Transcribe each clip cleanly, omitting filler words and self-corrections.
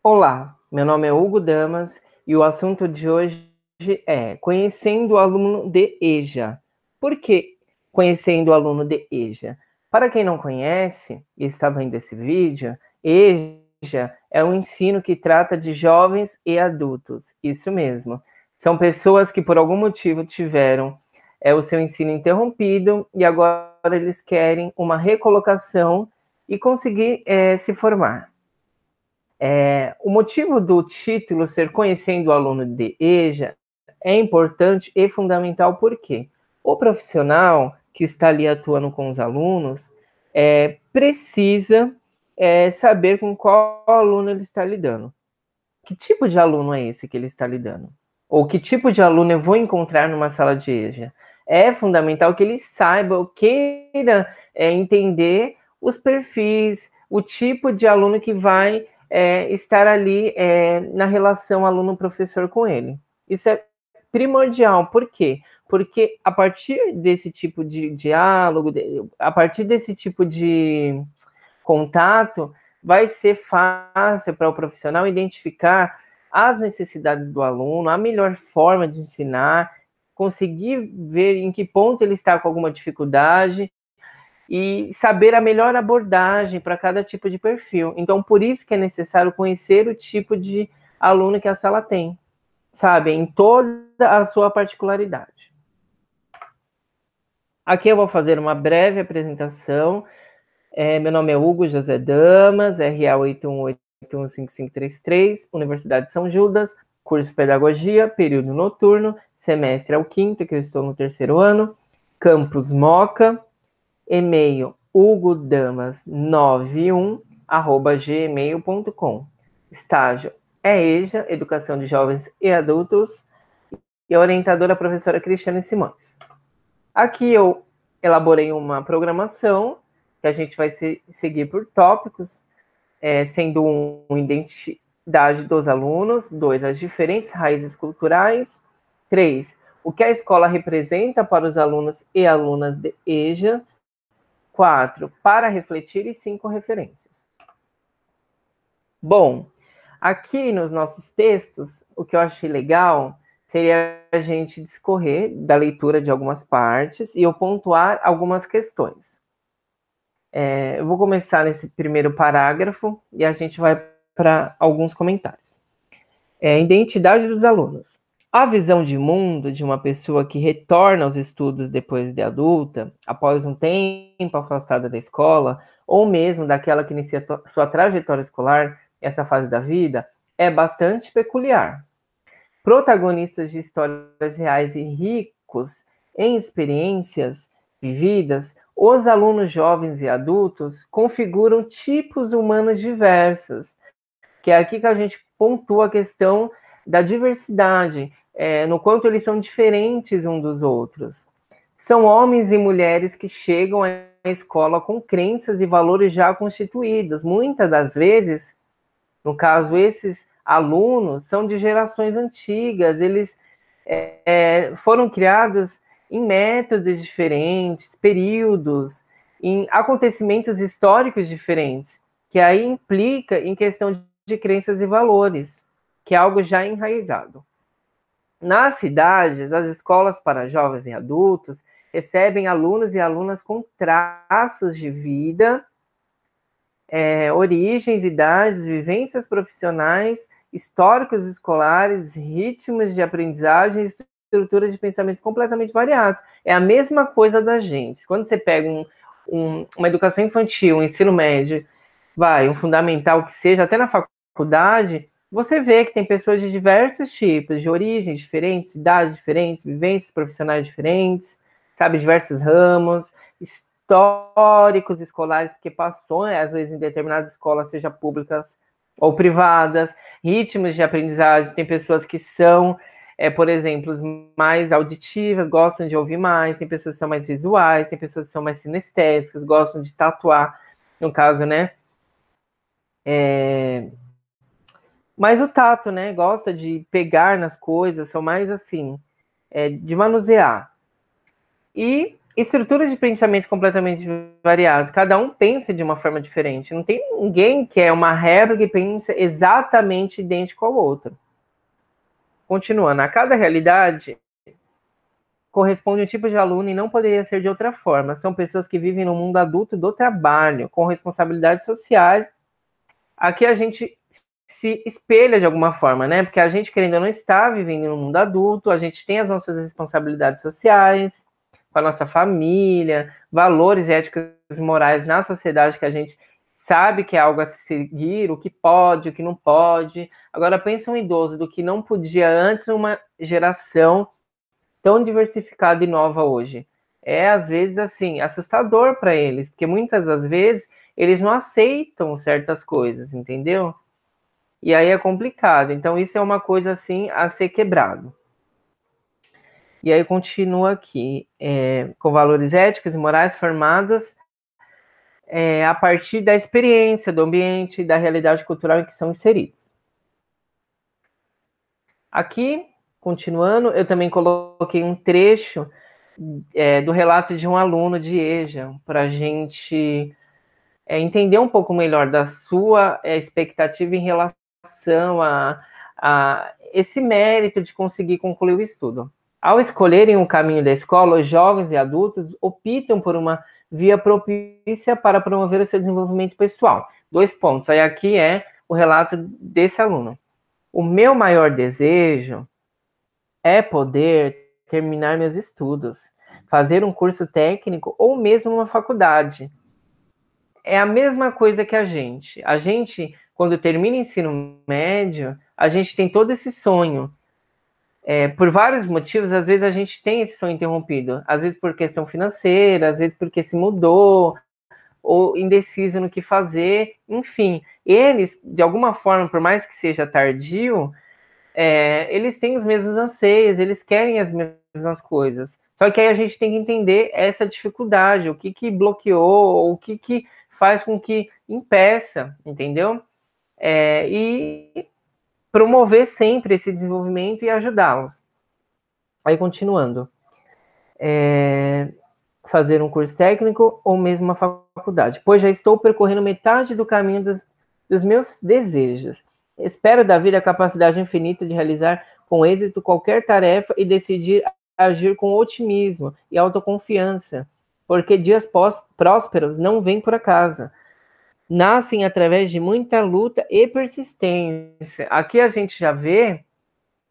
Olá, meu nome é Hugo Damas e o assunto de hoje é conhecendo o aluno de EJA. Por que conhecendo o aluno de EJA? Para quem não conhece e está vendo esse vídeo, EJA é um ensino que trata de jovens e adultos, isso mesmo. São pessoas que por algum motivo tiveram o seu ensino interrompido e agora eles querem uma recolocação e conseguir se formar. O motivo do título ser Conhecendo o Aluno de EJA é importante e fundamental porque o profissional que está ali atuando com os alunos precisa saber com qual aluno ele está lidando. Que tipo de aluno é esse que ele está lidando? Ou que tipo de aluno eu vou encontrar numa sala de EJA? É fundamental que ele saiba ou queira entender os perfis, o tipo de aluno que vai estar ali na relação aluno-professor com ele. Isso é primordial. Por quê? Porque a partir desse tipo de diálogo, a partir desse tipo de contato, vai ser fácil para o profissional identificar as necessidades do aluno, a melhor forma de ensinar, conseguir ver em que ponto ele está com alguma dificuldade e saber a melhor abordagem para cada tipo de perfil. Então, por isso que é necessário conhecer o tipo de aluno que a sala tem, sabe, em toda a sua particularidade. Aqui eu vou fazer uma breve apresentação. Meu nome é Hugo José Damas, RA 81815533, Universidade de São Judas, curso Pedagogia, período noturno, semestre é o quinto, que eu estou no terceiro ano, campus Moca, e-mail hugodamas91@gmail.com. Estágio é EJA, Educação de Jovens e Adultos, e a orientadora a professora Cristiane Simões. Aqui eu elaborei uma programação que a gente vai seguir por tópicos, sendo identidade dos alunos, 2, as diferentes raízes culturais, 3, o que a escola representa para os alunos e alunas de EJA, 4, para refletir e 5, referências. Bom, aqui nos nossos textos, o que eu achei legal seria a gente discorrer da leitura de algumas partes e eu pontuar algumas questões. Eu vou começar nesse primeiro parágrafo e a gente vai para alguns comentários. Identidade dos alunos. A visão de mundo de uma pessoa que retorna aos estudos depois de adulta, após um tempo afastada da escola, ou mesmo daquela que inicia sua trajetória escolar, essa fase da vida, é bastante peculiar. Protagonistas de histórias reais e ricos em experiências vividas, os alunos jovens e adultos configuram tipos humanos diversos, que é aqui que a gente pontua a questão da diversidade, no quanto eles são diferentes uns dos outros. São homens e mulheres que chegam à escola com crenças e valores já constituídos. Muitas das vezes, no caso, esses alunos são de gerações antigas, eles foram criados em métodos diferentes, períodos, em acontecimentos históricos diferentes, que aí implica em questão de crenças e valores, que é algo já enraizado. Nas cidades, as escolas para jovens e adultos recebem alunos e alunas com traços de vida, origens, idades, vivências profissionais, históricos escolares, ritmos de aprendizagem, estruturas de pensamentos completamente variados. É a mesma coisa da gente. Quando você pega uma educação infantil, um ensino médio, um fundamental que seja, até na faculdade, você vê que tem pessoas de diversos tipos, de origens diferentes, idades diferentes, vivências profissionais diferentes, sabe, diversos ramos, históricos escolares que passou, às vezes, em determinadas escolas, seja públicas ou privadas, ritmos de aprendizagem, tem pessoas que são, por exemplo, mais auditivas, gostam de ouvir mais, tem pessoas que são mais visuais, tem pessoas que são mais sinestésicas, gostam de tatuar, no caso, né, mas o tato, né, gosta de pegar nas coisas, são mais assim, de manusear. E estruturas de pensamento completamente variadas. Cada um pensa de uma forma diferente. Não tem ninguém que é uma réplica e pensa exatamente idêntico ao outro. Continuando, a cada realidade corresponde um tipo de aluno e não poderia ser de outra forma. São pessoas que vivem no mundo adulto do trabalho, com responsabilidades sociais. Aqui a gente se espelha de alguma forma, né? Porque a gente, querendo ou não, está vivendo no mundo adulto, a gente tem as nossas responsabilidades sociais, com a nossa família, valores éticos e morais na sociedade que a gente sabe que é algo a se seguir, o que pode, o que não pode. Agora, pensa um idoso do que não podia antes numa geração tão diversificada e nova hoje. É, às vezes, assim, assustador para eles, porque muitas das vezes eles não aceitam certas coisas, entendeu? E aí é complicado. Então, isso é uma coisa, assim, a ser quebrado. E aí continua aqui, com valores éticos e morais formados a partir da experiência, do ambiente, da realidade cultural em que são inseridos. Aqui, continuando, eu também coloquei um trecho do relato de um aluno de EJA, para a gente entender um pouco melhor da sua expectativa em relação a esse mérito de conseguir concluir o estudo. Ao escolherem o caminho da escola, os jovens e adultos optam por uma via propícia para promover o seu desenvolvimento pessoal. 2 pontos. Aí aqui é o relato desse aluno. O meu maior desejo é poder terminar meus estudos, fazer um curso técnico ou mesmo uma faculdade. É a mesma coisa que a gente. A gente, quando termina o ensino médio, a gente tem todo esse sonho. Por vários motivos, às vezes a gente tem esse sonho interrompido. Às vezes por questão financeira, às vezes porque se mudou, ou indeciso no que fazer. Enfim, eles, de alguma forma, por mais que seja tardio, eles têm os mesmos anseios, eles querem as mesmas coisas. Só que aí a gente tem que entender essa dificuldade, o que bloqueou, o que faz com que impeça, entendeu? E promover sempre esse desenvolvimento e ajudá-los. Aí, continuando. Fazer um curso técnico ou mesmo uma faculdade, pois já estou percorrendo metade do caminho dos meus desejos. Espero da vida a capacidade infinita de realizar com êxito qualquer tarefa e decidir agir com otimismo e autoconfiança, porque dias prósperos não vêm por acaso. Nascem através de muita luta e persistência. Aqui a gente já vê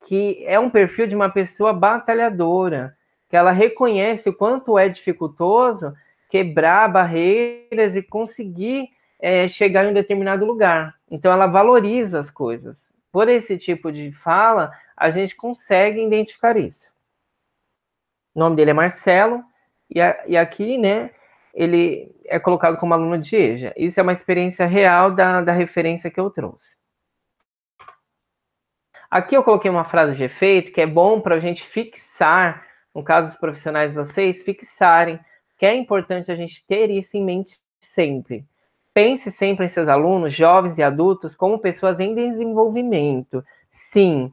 que é um perfil de uma pessoa batalhadora, que ela reconhece o quanto é dificultoso quebrar barreiras e conseguir chegar em um determinado lugar. Então, ela valoriza as coisas. Por esse tipo de fala, a gente consegue identificar isso. O nome dele é Marcelo, e aqui, né, ele é colocado como aluno de EJA. Isso é uma experiência real da referência que eu trouxe. Aqui eu coloquei uma frase de efeito que é bom para a gente fixar, no caso dos profissionais vocês, fixarem, que é importante a gente ter isso em mente sempre. Pense sempre em seus alunos, jovens e adultos, como pessoas em desenvolvimento. Sim,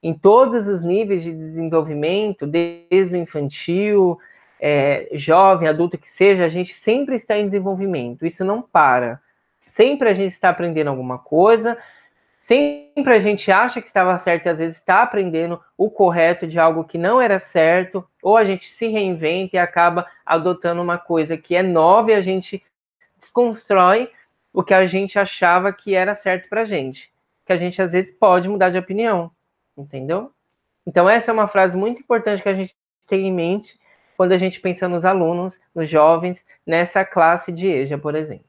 em todos os níveis de desenvolvimento, desde o infantil, jovem, adulto que seja, a gente sempre está em desenvolvimento. Isso não para. Sempre a gente está aprendendo alguma coisa, sempre a gente acha que estava certo e às vezes está aprendendo o correto de algo que não era certo, ou a gente se reinventa e acaba adotando uma coisa que é nova e a gente desconstrói o que a gente achava que era certo pra gente. Que a gente às vezes pode mudar de opinião, entendeu? Então essa é uma frase muito importante que a gente tem em mente quando a gente pensa nos alunos, nos jovens, nessa classe de EJA, por exemplo.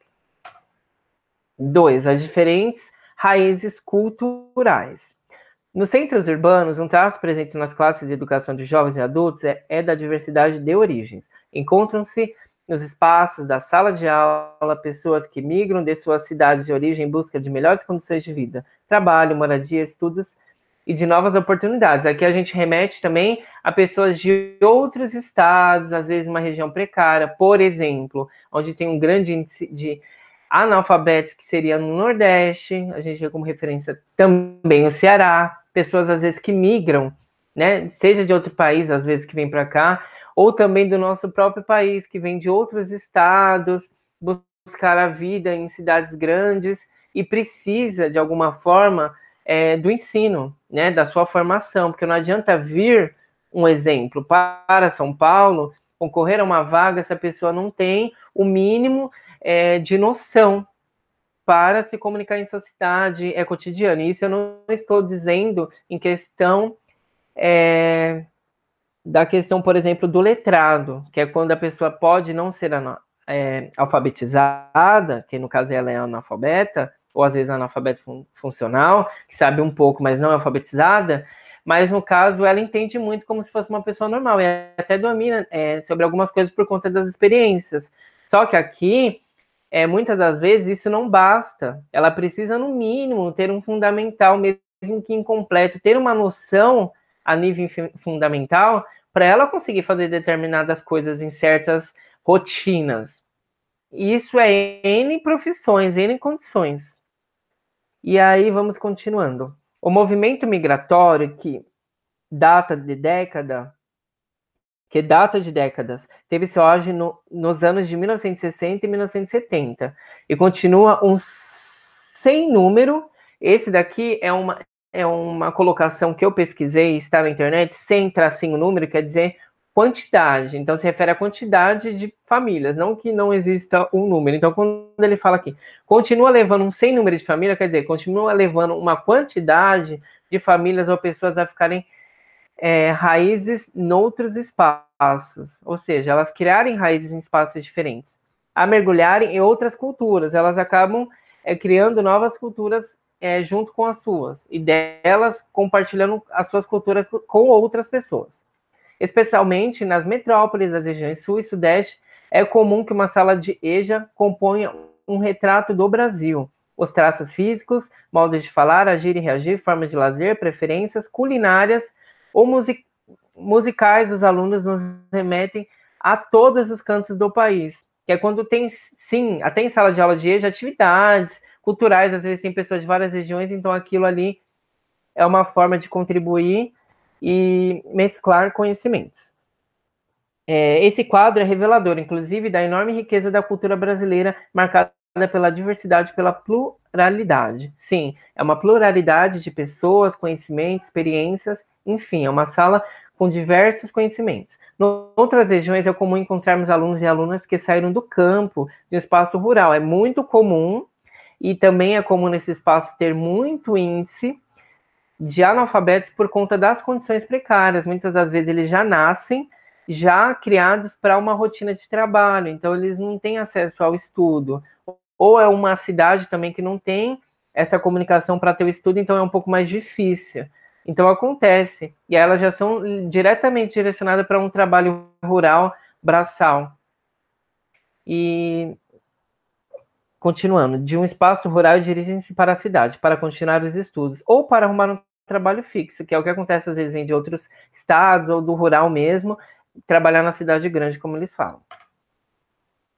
2. As diferentes raízes culturais. Nos centros urbanos, um traço presente nas classes de educação de jovens e adultos é da diversidade de origens. Encontram-se nos espaços da sala de aula pessoas que migram de suas cidades de origem em busca de melhores condições de vida, trabalho, moradia, estudos e de novas oportunidades. Aqui a gente remete também a pessoas de outros estados, às vezes uma região precária, por exemplo, onde tem um grande índice de analfabetos, que seria no Nordeste, a gente vê como referência também o Ceará, pessoas às vezes que migram, né, seja de outro país, às vezes que vem para cá, ou também do nosso próprio país, que vem de outros estados, buscar a vida em cidades grandes e precisa, de alguma forma, do ensino, né, da sua formação, porque não adianta vir, um exemplo, para São Paulo, concorrer a uma vaga se a pessoa não tem o mínimo de noção para se comunicar em sociedade cotidiana. E isso eu não estou dizendo em questão da questão, por exemplo, do letrado, que é quando a pessoa pode não ser alfabetizada, que no caso ela é analfabeta, ou às vezes analfabeta funcional, que sabe um pouco, mas não é alfabetizada, mas no caso ela entende muito como se fosse uma pessoa normal, e até domina sobre algumas coisas por conta das experiências. Só que aqui, muitas das vezes, isso não basta. Ela precisa, no mínimo, ter um fundamental, mesmo que incompleto, ter uma noção a nível fundamental para ela conseguir fazer determinadas coisas em certas rotinas. Isso é N profissões, N condições. E aí vamos continuando. O movimento migratório, que data de décadas, teve seu auge nos anos de 1960 e 1970, e continua um sem número. Esse daqui é uma colocação que eu pesquisei, está na internet, sem tracinho número, quer dizer quantidade. Então, se refere à quantidade de famílias, não que não exista um número. Então, quando ele fala aqui, continua levando um sem número de família, quer dizer, continua levando uma quantidade de famílias ou pessoas a ficarem raízes noutros espaços. Ou seja, elas criarem raízes em espaços diferentes. A mergulharem em outras culturas. Elas acabam criando novas culturas junto com as suas, e delas compartilhando as suas culturas com outras pessoas. Especialmente nas metrópoles das regiões sul e sudeste, é comum que uma sala de EJA componha um retrato do Brasil. Os traços físicos, modos de falar, agir e reagir, formas de lazer, preferências culinárias ou musicais dos alunos nos remetem a todos os cantos do país. Que é quando tem, sim, até em sala de aula de EJA, atividades culturais, às vezes tem pessoas de várias regiões, então aquilo ali é uma forma de contribuir e mesclar conhecimentos. Esse quadro é revelador, inclusive, da enorme riqueza da cultura brasileira, marcada pela diversidade, pela pluralidade. Sim, é uma pluralidade de pessoas, conhecimentos, experiências, enfim, é uma sala com diversos conhecimentos. Em outras regiões é comum encontrarmos alunos e alunas que saíram do campo, de um espaço rural. É muito comum, e também é comum nesse espaço ter muito índice de analfabetos por conta das condições precárias. Muitas das vezes eles já nascem já criados para uma rotina de trabalho, então eles não têm acesso ao estudo. Ou é uma cidade também que não tem essa comunicação para ter o estudo, então é um pouco mais difícil. Então acontece, e elas já são diretamente direcionadas para um trabalho rural, braçal. E continuando, de um espaço rural dirigem-se para a cidade, para continuar os estudos, ou para arrumar um trabalho fixo, que é o que acontece às vezes vem de outros estados, ou do rural mesmo, trabalhar na cidade grande, como eles falam.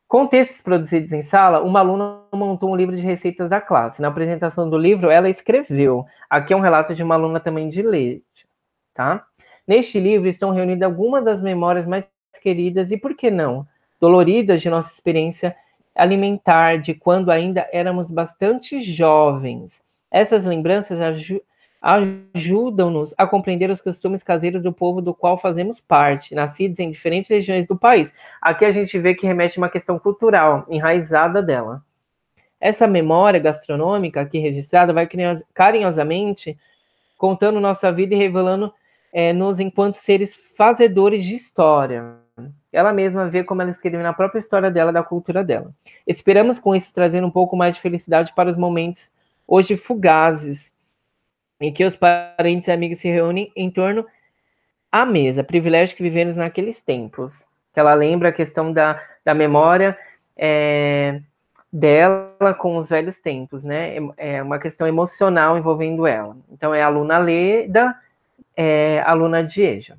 Com textos produzidos em sala, uma aluna montou um livro de receitas da classe. Na apresentação do livro, ela escreveu. Aqui é um relato de uma aluna também de leite, tá? Neste livro estão reunidas algumas das memórias mais queridas e, por que não, doloridas de nossa experiência alimentar, de quando ainda éramos bastante jovens. Essas lembranças ajudam-nos a compreender os costumes caseiros do povo do qual fazemos parte, nascidos em diferentes regiões do país. Aqui a gente vê que remete a uma questão cultural, enraizada dela. Essa memória gastronômica aqui registrada vai carinhosamente contando nossa vida e revelando-nos enquanto seres fazedores de história. Ela mesma vê como ela escreve na própria história dela, da cultura dela. Esperamos com isso trazer um pouco mais de felicidade para os momentos hoje fugazes, em que os parentes e amigos se reúnem em torno à mesa, privilégio que vivemos naqueles tempos. Que ela lembra a questão da memória dela com os velhos tempos, né? É uma questão emocional envolvendo ela. Então, é a aluna Leda, aluna de EJA.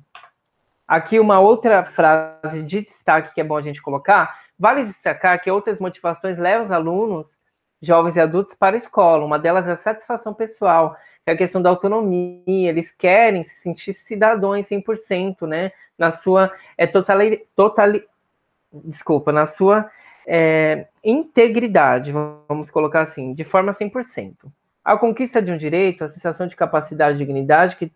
Aqui uma outra frase de destaque que é bom a gente colocar. Vale destacar que outras motivações levam os alunos, jovens e adultos, para a escola. Uma delas é a satisfação pessoal, que é a questão da autonomia, eles querem se sentir cidadãos 100%, né, na sua na sua integridade, vamos colocar assim, de forma 100%. A conquista de um direito, a sensação de capacidade e dignidade que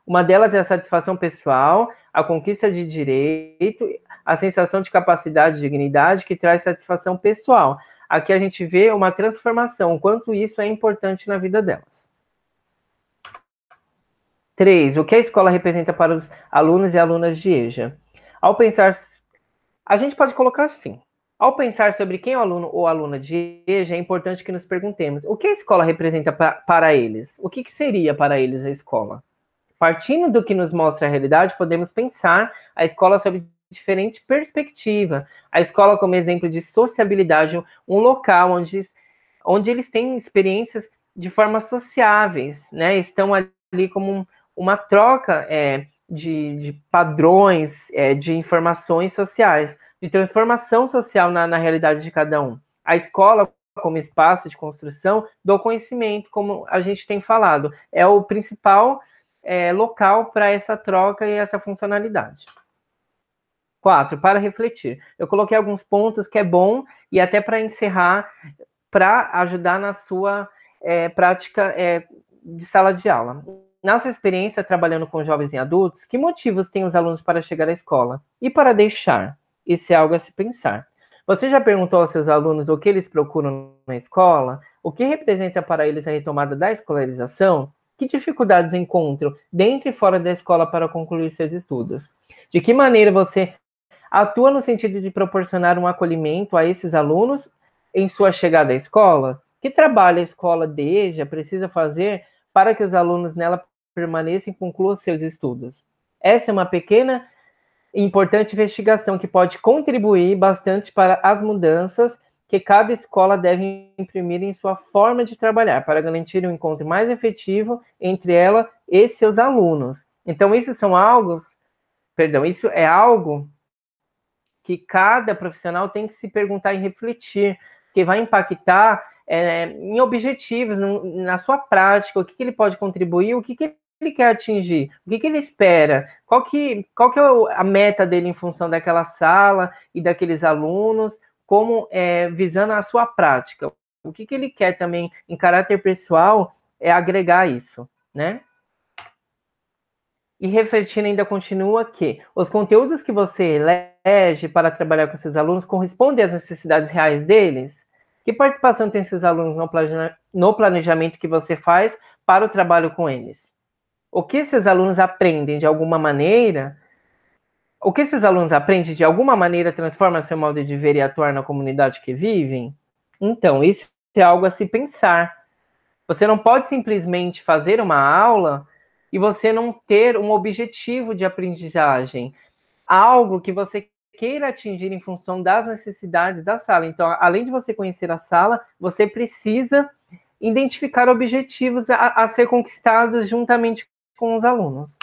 uma delas é a satisfação pessoal, a conquista de direito, a sensação de capacidade e dignidade que traz satisfação pessoal. Aqui a gente vê uma transformação, o quanto isso é importante na vida delas. 3. O que a escola representa para os alunos e alunas de EJA? Ao pensar, a gente pode colocar assim. Ao pensar sobre quem é o aluno ou aluna de EJA, é importante que nos perguntemos o que a escola representa para eles? O que seria para eles a escola? Partindo do que nos mostra a realidade, podemos pensar a escola sob diferente perspectiva. A escola como exemplo de sociabilidade, um local onde eles têm experiências de forma sociáveis, né? Estão ali como uma troca de padrões, de informações sociais, de transformação social na realidade de cada um. A escola como espaço de construção do conhecimento, como a gente tem falado, é o principal local para essa troca e essa funcionalidade. 4. Para refletir. Eu coloquei alguns pontos que é bom e até para encerrar, para ajudar na sua prática de sala de aula. Na sua experiência trabalhando com jovens e adultos, que motivos têm os alunos para chegar à escola? E para deixar? Isso é algo a se pensar. Você já perguntou aos seus alunos o que eles procuram na escola? O que representa para eles a retomada da escolarização? Que dificuldades encontram dentro e fora da escola para concluir seus estudos? De que maneira você atua no sentido de proporcionar um acolhimento a esses alunos em sua chegada à escola? Que trabalho a escola de EJA precisa fazer para que os alunos nela permaneçam e concluam seus estudos? Essa é uma pequena e importante investigação que pode contribuir bastante para as mudanças que cada escola deve imprimir em sua forma de trabalhar, para garantir um encontro mais efetivo entre ela e seus alunos. Então, isso é algo que cada profissional tem que se perguntar e refletir, que vai impactar em objetivos, na sua prática, o que ele pode contribuir, o que ele quer atingir, o que ele espera, qual que é a meta dele em função daquela sala e daqueles alunos, como visando a sua prática. O que ele quer também, em caráter pessoal, agregar isso, né? E refletindo ainda continua que os conteúdos que você elege para trabalhar com seus alunos correspondem às necessidades reais deles? Que participação tem seus alunos no planejamento que você faz para o trabalho com eles? O que seus alunos aprendem de alguma maneira? O que seus alunos aprendem de alguma maneira transforma seu modo de ver e atuar na comunidade que vivem? Então, isso é algo a se pensar. Você não pode simplesmente fazer uma aula e você não ter um objetivo de aprendizagem, algo que você queira atingir em função das necessidades da sala. Então, além de você conhecer a sala, você precisa identificar objetivos a ser conquistados juntamente com os alunos.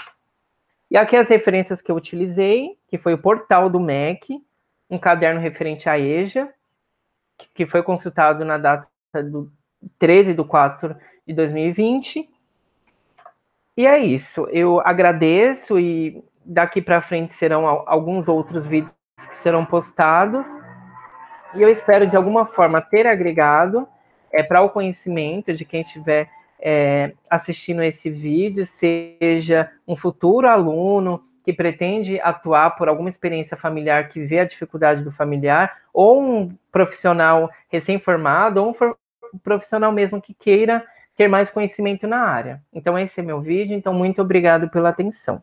E aqui as referências que eu utilizei, que foi o portal do MEC, um caderno referente à EJA, que foi consultado na data do 13/4 de 2020. E é isso, eu agradeço e daqui para frente serão alguns outros vídeos que serão postados e eu espero de alguma forma ter agregado para o conhecimento de quem estiver assistindo esse vídeo, seja um futuro aluno que pretende atuar por alguma experiência familiar que vê a dificuldade do familiar, ou um profissional recém-formado, ou um profissional mesmo que queira ter mais conhecimento na área. Então, esse é meu vídeo. Então, muito obrigado pela atenção.